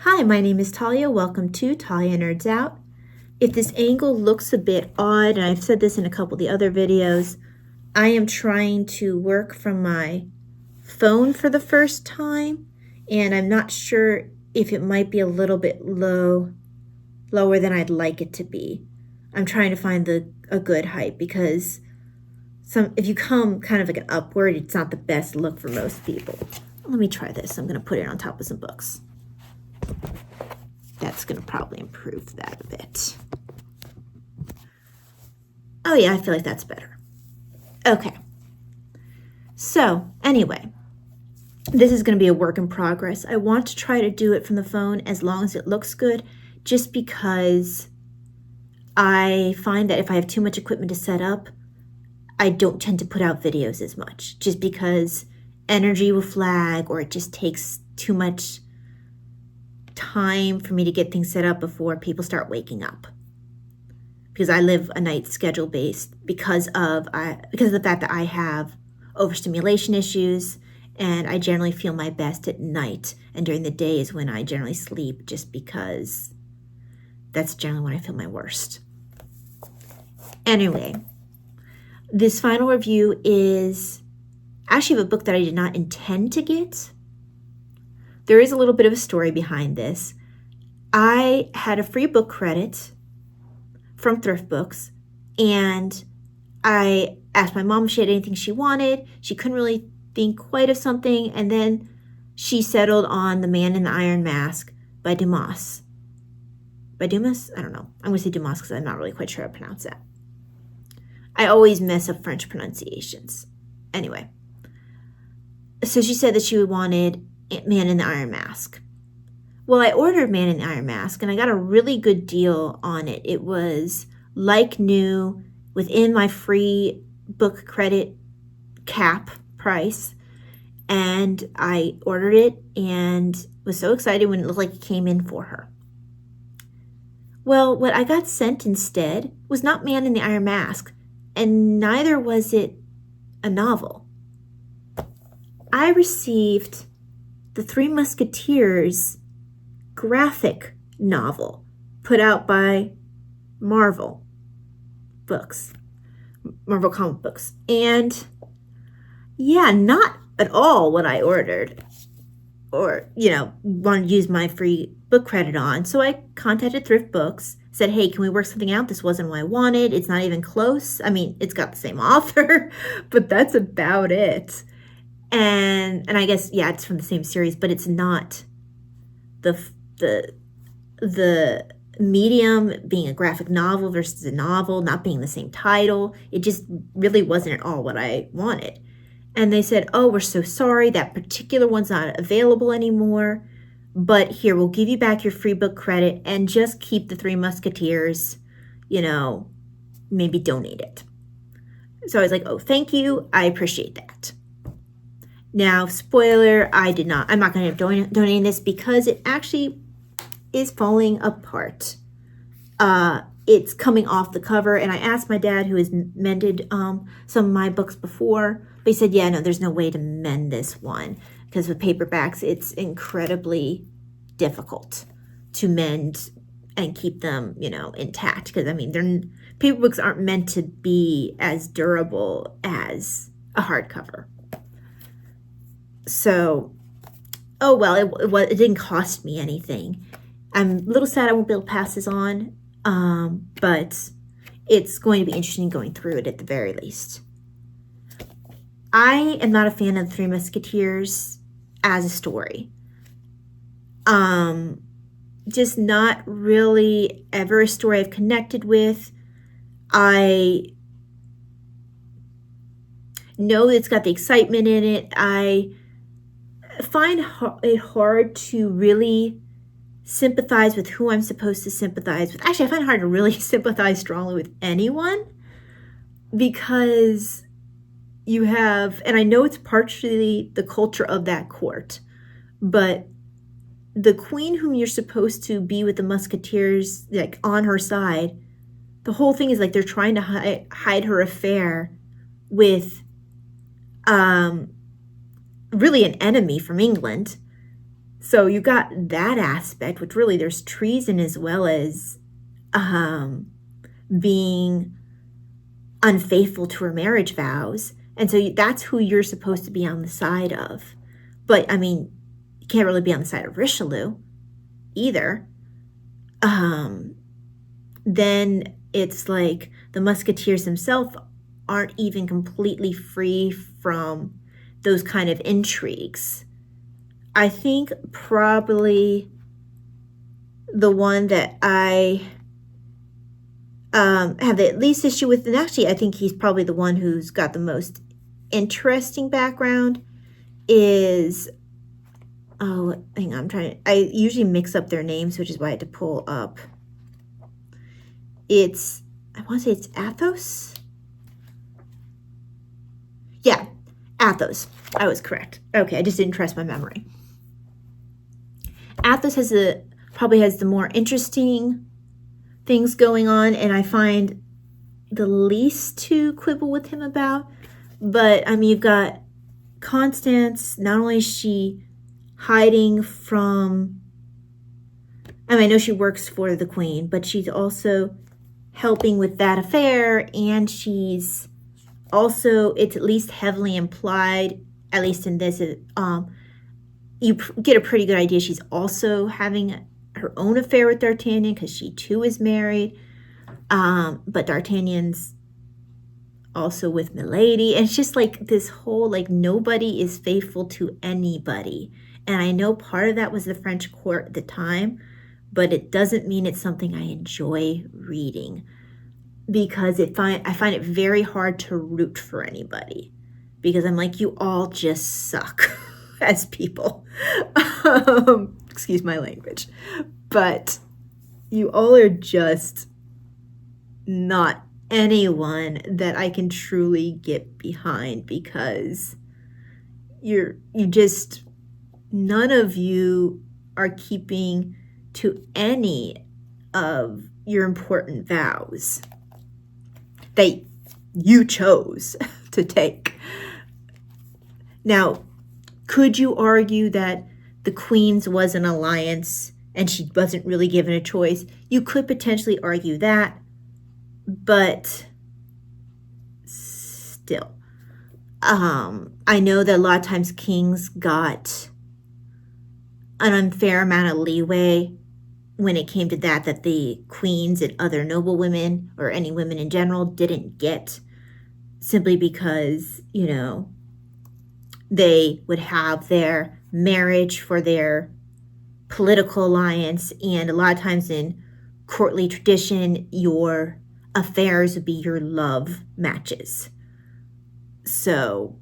Hi, my name is Talia. Welcome to Talia Nerds Out. If this angle looks a bit odd, and I've said this in a couple of the other videos, I am trying to work from my phone for the first time, and I'm not sure if it might be a little bit lower than I'd like it to be. I'm trying to find a good height because if you come kind of like an upward, it's not the best look for most people. Let me try this. I'm going to put it on top of some books. That's going to probably improve that a bit. Oh yeah, I feel like that's better. Okay. So anyway, this is going to be a work in progress. I want to try to do it from the phone as long as it looks good, just because I find that if I have too much equipment to set up, I don't tend to put out videos as much, just because energy will flag or it just takes too much time for me to get things set up before people start waking up. Because I live a night schedule based because of the fact that I have overstimulation issues, and I generally feel my best at night, and during the day is when I generally sleep, just because that's generally when I feel my worst. Anyway, this final review is actually of a book that I did not intend to get. There is a little bit of a story behind this. I had a free book credit from Thrift Books, and I asked my mom if she had anything she wanted. She couldn't really think quite of something, and then she settled on The Man in the Iron Mask by Dumas. By Dumas? I don't know. I'm going to say Dumas because I'm not really quite sure how to pronounce that. I always mess up French pronunciations. Anyway, so she said that she wanted Man in the Iron Mask. Well, I ordered Man in the Iron Mask, and I got a really good deal on it. It was like new, within my free book credit cap price, and I ordered it and was so excited when it looked like it came in for her. Well, what I got sent instead was not Man in the Iron Mask, and neither was it a novel. I received the Three Musketeers graphic novel put out by Marvel comic books. And yeah, not at all what I ordered or, wanted to use my free book credit on. So I contacted Thrift Books, said, hey, can we work something out? This wasn't what I wanted. It's not even close. I mean, it's got the same author, but that's about it. And I guess, yeah, it's from the same series, but it's not the medium being a graphic novel versus a novel, not being the same title. It just really wasn't at all what I wanted. And they said, oh, we're so sorry. That particular one's not available anymore. But here, we'll give you back your free book credit and just keep the Three Musketeers, maybe donate it. So I was like, oh, thank you. I appreciate that. Now, spoiler, I'm not going to donate this because it actually is falling apart. It's coming off the cover, and I asked my dad, who has mended some of my books before, but he said, yeah, no, there's no way to mend this one, because with paperbacks, it's incredibly difficult to mend and keep them, intact, because, paper books aren't meant to be as durable as a hardcover. So, oh well, it didn't cost me anything. I'm a little sad I won't be able to pass this on, but it's going to be interesting going through it at the very least. I am not a fan of the Three Musketeers as a story. Just not really ever a story I've connected with. I know it's got the excitement in it. I find it hard to really sympathize with who I'm supposed to sympathize with. Actually, I find it hard to really sympathize strongly with anyone, because you have, and I know it's partially the culture of that court, but the queen whom you're supposed to be with the Musketeers, like on her side, the whole thing is like they're trying to hide her affair with really an enemy from England, So you got that aspect, which really there's treason as well as being unfaithful to her marriage vows. And so that's who you're supposed to be on the side of. But, I mean, you can't really be on the side of Richelieu either. Then it's like the Musketeers themselves aren't even completely free from those kind of intrigues. I think probably the one that I have the least issue with, and actually I think he's probably the one who's got the most interesting background, is, oh, hang on, I usually mix up their names, which is why I had to pull up. I want to say it's Athos? Yeah, Athos. I was correct. Okay, I just didn't trust my memory. Athos probably has the more interesting things going on, and I find the least to quibble with him about. But, I mean, you've got Constance. Not only is she hiding from, I mean, I know she works for the Queen, but she's also helping with that affair, and she's also, it's at least heavily implied, at least in this, you get a pretty good idea she's also having her own affair with D'Artagnan because she too is married. But D'Artagnan's also with Milady. And it's just like this whole, like, nobody is faithful to anybody. And I know part of that was the French court at the time, but it doesn't mean it's something I enjoy reading, because I find it very hard to root for anybody, because I'm like, you all just suck as people. Excuse my language. But you all are just not anyone that I can truly get behind, because none of you are keeping to any of your important vows that you chose to take. Now, could you argue that the Queen's was an alliance and she wasn't really given a choice? You could potentially argue that, but still. I know that a lot of times kings got an unfair amount of leeway when it came to that the queens and other noble women, or any women in general, didn't get, simply because, they would have their marriage for their political alliance, and a lot of times in courtly tradition, your affairs would be your love matches. So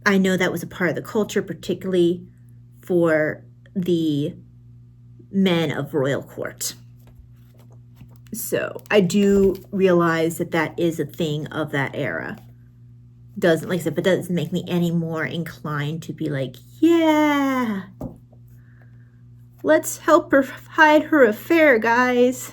I know that was a part of the culture, particularly for the men of royal court. So I do realize that is a thing of that era. Doesn't, like I said, but doesn't make me any more inclined to be like, yeah, let's help her hide her affair, guys.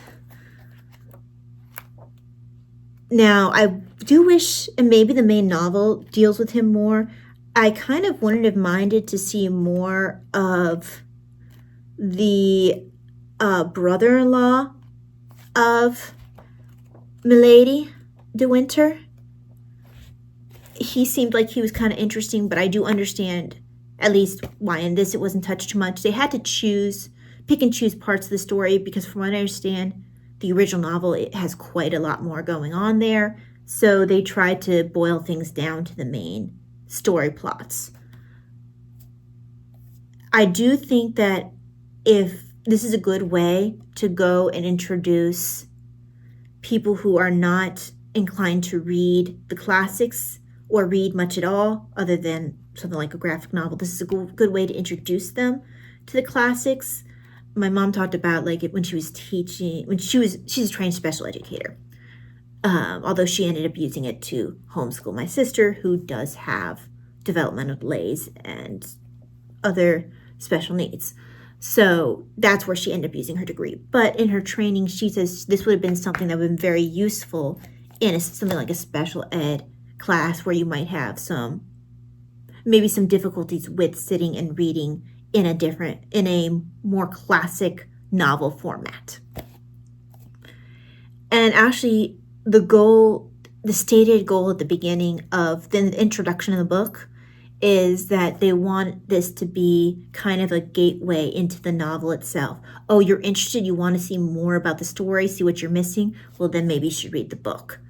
Now, I do wish, and maybe the main novel deals with him more, I kind of wouldn't have minded to see more of the brother-in-law of Milady de Winter. He seemed like he was kind of interesting, but I do understand at least why in this it wasn't touched too much. They had to pick and choose parts of the story, because from what I understand, the original novel, it has quite a lot more going on there. So they tried to boil things down to the main story plots. I do think that if this is a good way to go and introduce people who are not inclined to read the classics or read much at all other than something like a graphic novel, this is a good way to introduce them to the classics. My mom talked about, like, when she was teaching, she's a trained special educator, although she ended up using it to homeschool my sister, who does have developmental delays and other special needs. So that's where she ended up using her degree. But in her training, she says this would have been something that would have been very useful in something like a special ed class, where you might have maybe some difficulties with sitting and reading in a more classic novel format. And actually, the stated goal at the beginning of the introduction of the book is that they want this to be kind of a gateway into the novel itself. Oh, you're interested, you want to see more about the story, see what you're missing? Well, then maybe you should read the book.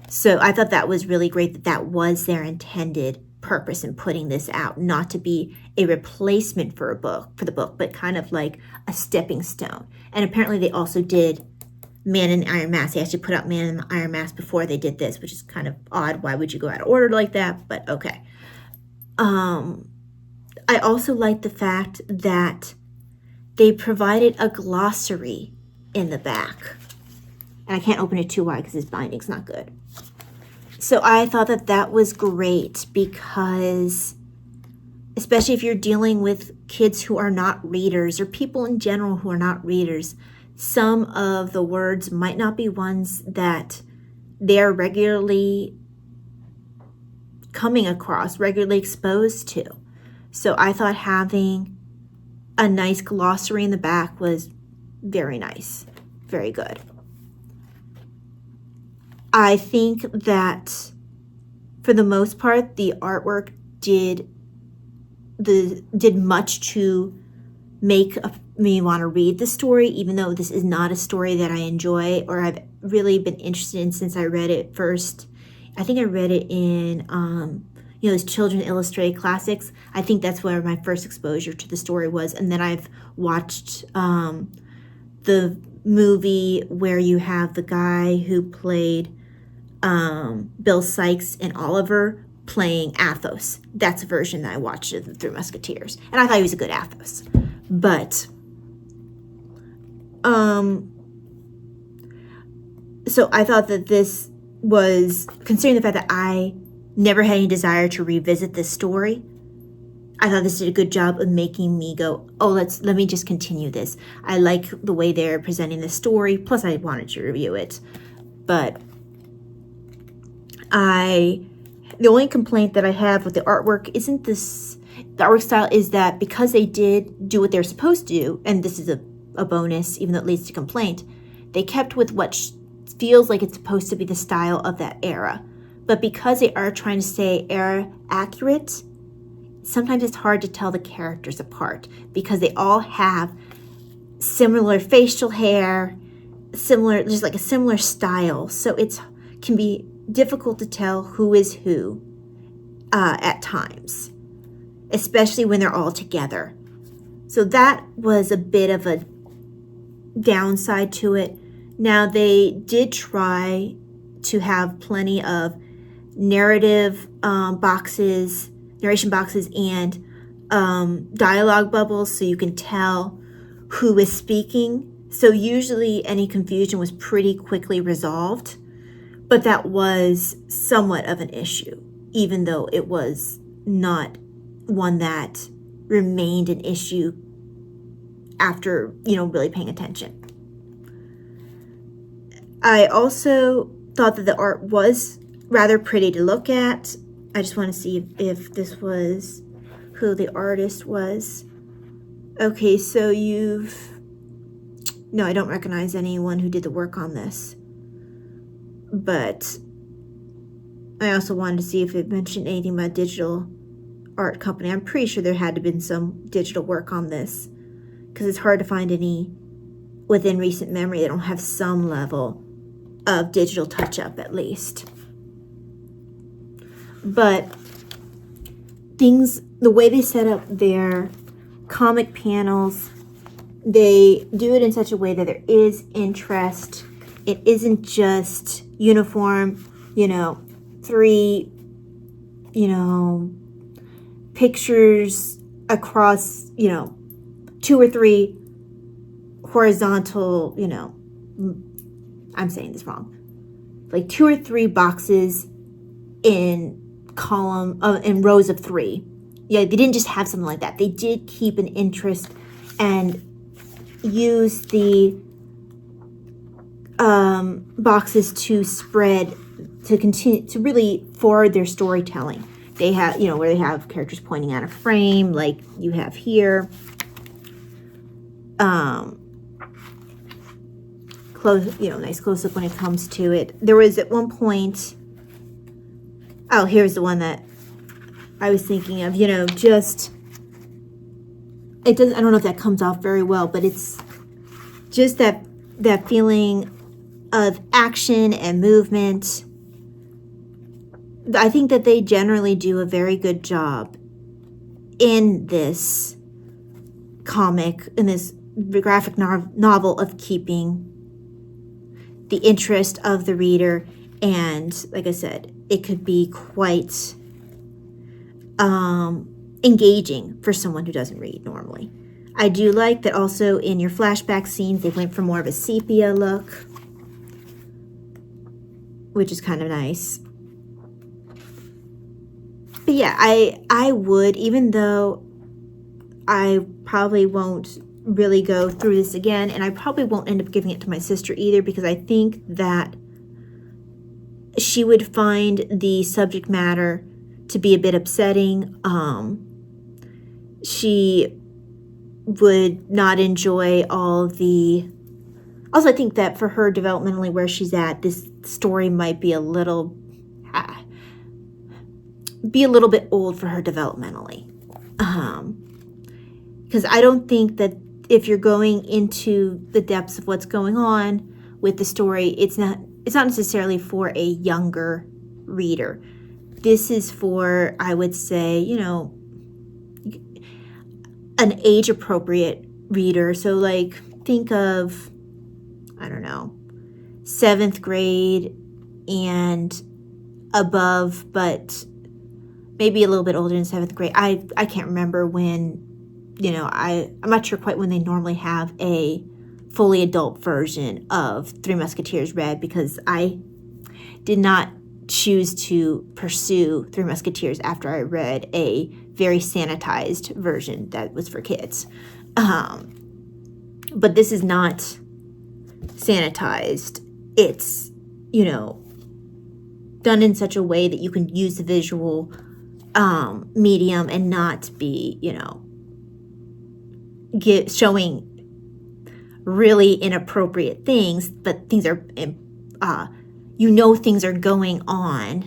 So I thought that was really great that that was their intended purpose in putting this out, not to be a replacement for the book, but kind of like a stepping stone. And apparently they also did Man in the Iron Mask. They actually put out Man in the Iron Mask before they did this, which is kind of odd. Why would you go out of order like that? But okay. I also like the fact that they provided a glossary in the back. And I can't open it too wide because this binding's not good. So I thought that that was great because, especially if you're dealing with kids who are not readers or people in general who are not readers, some of the words might not be ones that they're regularly coming across, regularly exposed to. So I thought having a nice glossary in the back was very nice, very good. I think that for the most part, the artwork did much to make me want to read the story, even though this is not a story that I enjoy or I've really been interested in since I read it first. I think I read it in, those children illustrated classics. I think that's where my first exposure to the story was. And then I've watched the movie where you have the guy who played Bill Sikes and Oliver playing Athos. That's a version that I watched through Musketeers. And I thought he was a good Athos. But, so I thought that this was, considering the fact that I never had any desire to revisit this story, I thought this did a good job of making me go, oh, let me just continue this. I like the way they're presenting the story. Plus, I wanted to review it. But the only complaint that I have with the artwork isn't this. The artwork style is that because they did do what they're supposed to do, and this is a bonus, even though it leads to complaint, they kept with what feels like it's supposed to be the style of that era. But because they are trying to stay era accurate, sometimes it's hard to tell the characters apart because they all have similar facial hair, just like a similar style. So it can be difficult to tell who is who at times, especially when they're all together. So that was a bit of a downside to it. Now, they did try to have plenty of narration boxes, and dialogue bubbles so you can tell who is speaking. So usually any confusion was pretty quickly resolved, but that was somewhat of an issue, even though it was not one that remained an issue after, really paying attention. I also thought that the art was rather pretty to look at. I just want to see if this was who the artist was. Okay, so no, I don't recognize anyone who did the work on this. But I also wanted to see if it mentioned anything about digital art company. I'm pretty sure there had to have been some digital work on this because it's hard to find any within recent memory that don't have some level of digital touch-up at least. But the way they set up their comic panels, they do it in such a way that there is interest. It isn't just uniform, 3, pictures across, 2 or 3 horizontal, I'm saying this wrong, like 2 or 3 boxes in rows of 3. Yeah, they didn't just have something like that. They did keep an interest and use the boxes to spread, to continue to really forward their storytelling. They have, where they have characters pointing at a frame like you have here. nice close up when it comes to it. There was at one point, oh, here's the one that I was thinking of, just, it does, I don't know if that comes off very well, but it's just that feeling of action and movement. I think that they generally do a very good job in this comic, in this graphic novel, of keeping the interest of the reader. And like I said, it could be quite engaging for someone who doesn't read normally. I do like that also in your flashback scenes, they went for more of a sepia look, which is kind of nice. But yeah, I would, even though I probably won't really go through this again, and I probably won't end up giving it to my sister either, because I think that she would find the subject matter to be a bit upsetting. She would not enjoy all the... Also, I think that for her developmentally where she's at, this story might be a little bit old for her developmentally. Because I don't think that if you're going into the depths of what's going on with the story, it's not necessarily for a younger reader. This is for, I would say, an age-appropriate reader. So, like, think of, I don't know, 7th grade and above, but maybe a little bit older than 7th grade. I can't remember when, I'm not sure quite when they normally have a fully adult version of Three Musketeers read, because I did not choose to pursue Three Musketeers after I read a very sanitized version that was for kids. But this is not sanitized. It's, done in such a way that you can use the visual medium and not be, showing really inappropriate things, but things are, things are going on,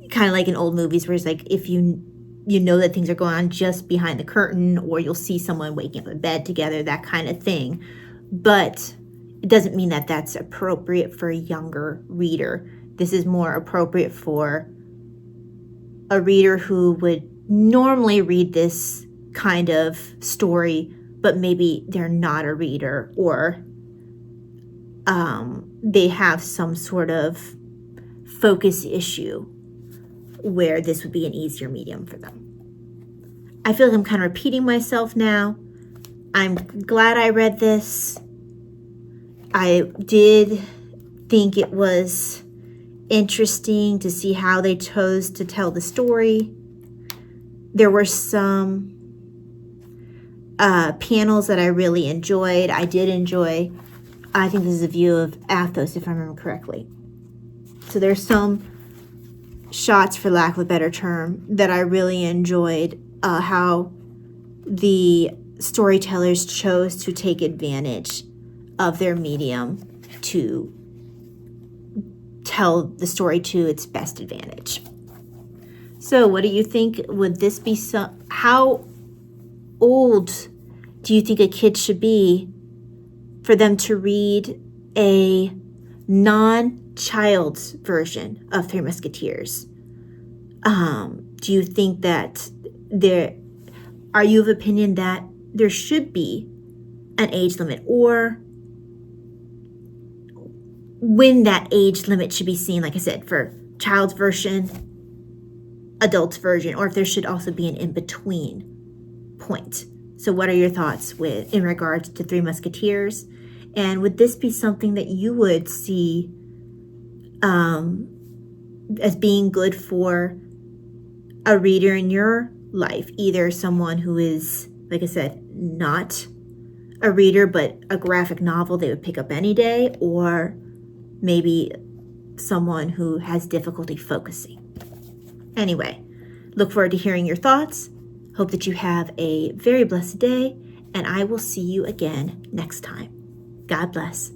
kind of like in old movies where it's like, if you know that things are going on just behind the curtain, or you'll see someone waking up in bed together, that kind of thing. But it doesn't mean that that's appropriate for a younger reader. This is more appropriate for a reader who would normally read this kind of story, but maybe they're not a reader, or they have some sort of focus issue where this would be an easier medium for them. I feel like I'm kind of repeating myself now. I'm glad I read this. I did think it was interesting to see how they chose to tell the story. There were some panels that I really enjoyed. I did enjoy, I think this is a view of Athos, if I remember correctly. So there's some shots, for lack of a better term, that I really enjoyed, how the storytellers chose to take advantage of their medium to tell the story to its best advantage. So what do you think? Would this be how old do you think a kid should be for them to read a non-child's version of Three Musketeers? Do you think that are you of opinion that there should be an age limit, or when that age limit should be seen, like I said, for child's version, adult's version, or if there should also be an in-between point? So what are your thoughts in regards to Three Musketeers? And would this be something that you would see as being good for a reader in your life? Either someone who is, like I said, not a reader, but a graphic novel they would pick up any day, or maybe someone who has difficulty focusing. Anyway, look forward to hearing your thoughts. Hope that you have a very blessed day, and I will see you again next time. God bless.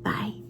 Bye.